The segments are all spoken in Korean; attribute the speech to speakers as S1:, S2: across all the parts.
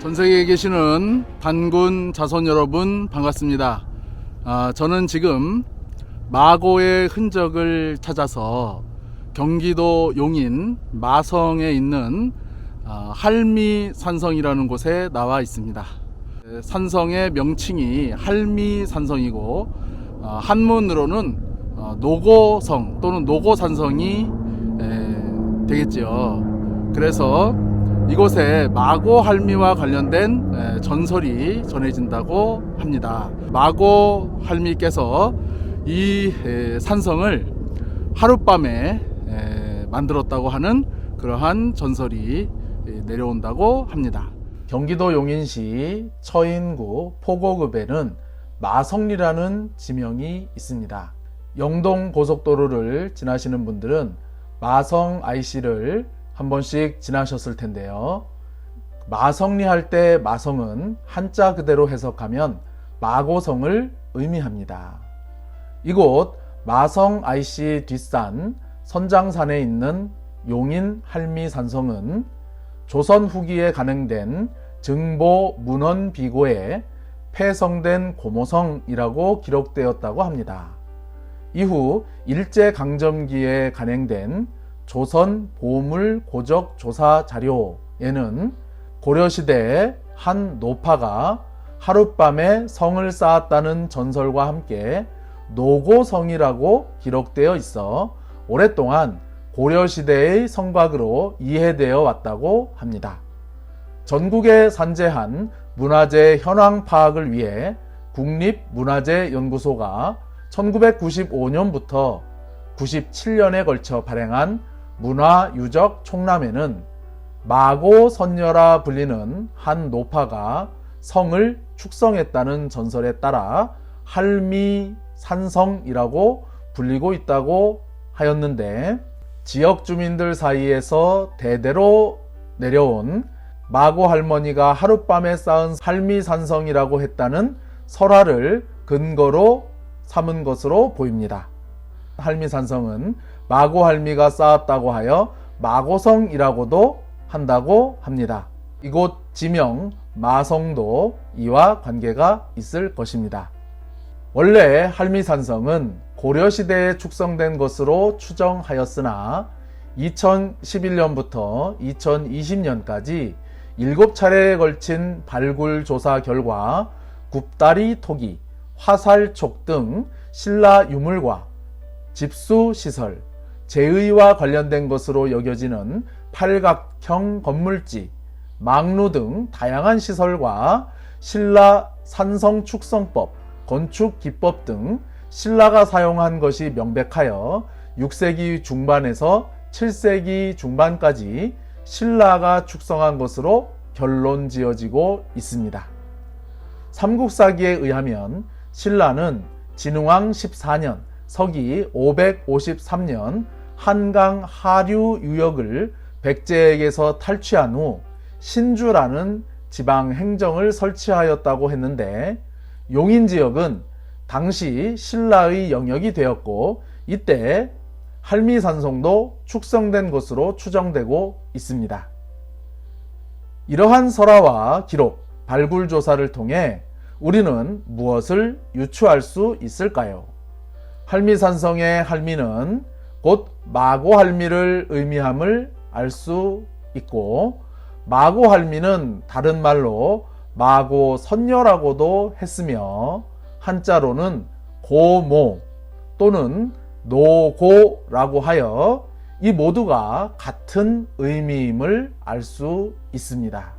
S1: 전 세계에 계시는 단군 자손 여러분 반갑습니다. 저는 지금 마고의 흔적을 찾아서 경기도 용인 마성에 있는 할미산성이라는 곳에 나와 있습니다. 산성의 명칭이 할미산성이고 한문으로는 노고성 또는 노고산성이 되겠죠. 그래서 이곳에 마고 할미와 관련된 전설이 전해진다고 합니다. 마고 할미께서 이 산성을 하룻밤에 만들었다고 하는 그러한 전설이 내려온다고 합니다. 경기도 용인시 처인구 포고읍에는 마성리라는 지명이 있습니다. 영동 고속도로를 지나시는 분들은 마성 IC를 한 번씩 지나셨을 텐데요. 마성리 할 때 마성은 한자 그대로 해석하면 마고성을 의미합니다. 이곳 마성 IC 뒷산 선장산에 있는 용인 할미산성은 조선 후기에 간행된 증보 문헌 비고에 폐성된 고모성이라고 기록되었다고 합니다. 이후 일제강점기에 간행된 조선 보물 고적 조사 자료에는 고려시대에 한 노파가 하룻밤에 성을 쌓았다는 전설과 함께 노고성이라고 기록되어 있어 오랫동안 고려시대의 성곽으로 이해되어 왔다고 합니다. 전국에 산재한 문화재 현황 파악을 위해 국립문화재연구소가 1995년부터 97년에 걸쳐 발행한 문화유적 총람에는 마고선녀라 불리는 한 노파가 성을 축성했다는 전설에 따라 할미산성이라고 불리고 있다고 하였는데, 지역 주민들 사이에서 대대로 내려온 마고 할머니가 하룻밤에 쌓은 할미산성이라고 했다는 설화를 근거로 삼은 것으로 보입니다. 할미산성은 마고 할미가 쌓았다고 하여 마고성이라고도 한다고 합니다. 이곳 지명 마성도 이와 관계가 있을 것입니다. 원래 할미산성은 고려시대에 축성된 것으로 추정하였으나 2011년부터 2020년까지 7차례에 걸친 발굴 조사 결과 굽다리 토기, 화살촉 등 신라 유물과 집수시설, 제의와 관련된 것으로 여겨지는 팔각형 건물지, 망루 등 다양한 시설과 신라 산성 축성법, 건축 기법 등 신라가 사용한 것이 명백하여 6세기 중반에서 7세기 중반까지 신라가 축성한 것으로 결론 지어지고 있습니다. 삼국사기에 의하면 신라는 진흥왕 14년 서기 553년 한강 하류 유역을 백제에게서 탈취한 후 신주라는 지방 행정을 설치하였다고 했는데, 용인 지역은 당시 신라의 영역이 되었고 이때 할미산성도 축성된 것으로 추정되고 있습니다. 이러한 설화와 기록, 발굴 조사를 통해 우리는 무엇을 유추할 수 있을까요? 할미산성의 할미는 곧 마고할미를 의미함을 알 수 있고, 마고할미는 다른 말로 마고선녀라고도 했으며 한자로는 고모 또는 노고라고 하여 이 모두가 같은 의미임을 알 수 있습니다.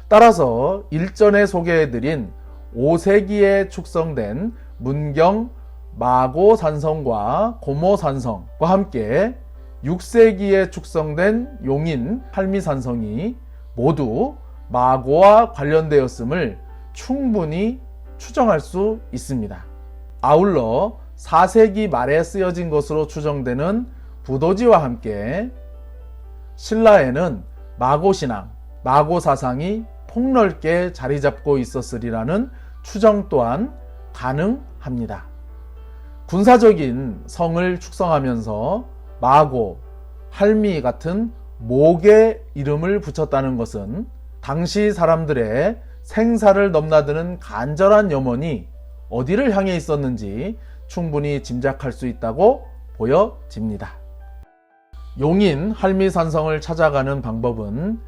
S1: 따라서 일전에 소개해드린 5세기에 축성된 문경 마고산성과 고모산성과 함께 6세기에 축성된 용인 할미산성이 모두 마고와 관련되었음을 충분히 추정할 수 있습니다. 아울러 4세기 말에 쓰여진 것으로 추정되는 부도지와 함께 신라에는 마고신앙, 마고사상이 폭넓게 자리잡고 있었으리라는 추정 또한 가능합니다. 군사적인 성을 축성하면서 마고, 할미 같은 목의 이름을 붙였다는 것은 당시 사람들의 생사를 넘나드는 간절한 염원이 어디를 향해 있었는지 충분히 짐작할 수 있다고 보여집니다. 용인 할미산성을 찾아가는 방법은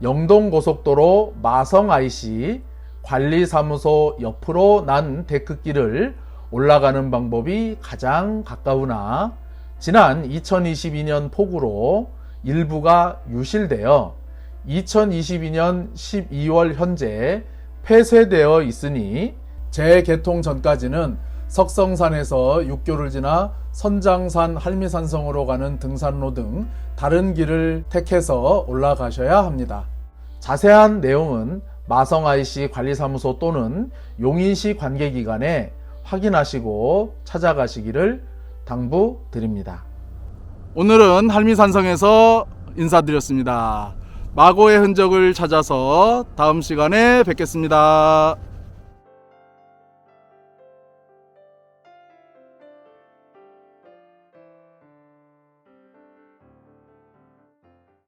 S1: 영동고속도로 마성 IC 관리사무소 옆으로 난 데크길을 올라가는 방법이 가장 가까우나 지난 2022년 폭우로 일부가 유실되어 2022년 12월 현재 폐쇄되어 있으니 재개통 전까지는 석성산에서 육교를 지나 선장산 할미산성으로 가는 등산로 등 다른 길을 택해서 올라가셔야 합니다. 자세한 내용은 마성 IC 관리사무소 또는 용인시 관계기관에 확인하시고 찾아가시기를 당부드립니다. 오늘은 할미산성에서 인사드렸습니다. 마고의 흔적을 찾아서 다음 시간에 뵙겠습니다.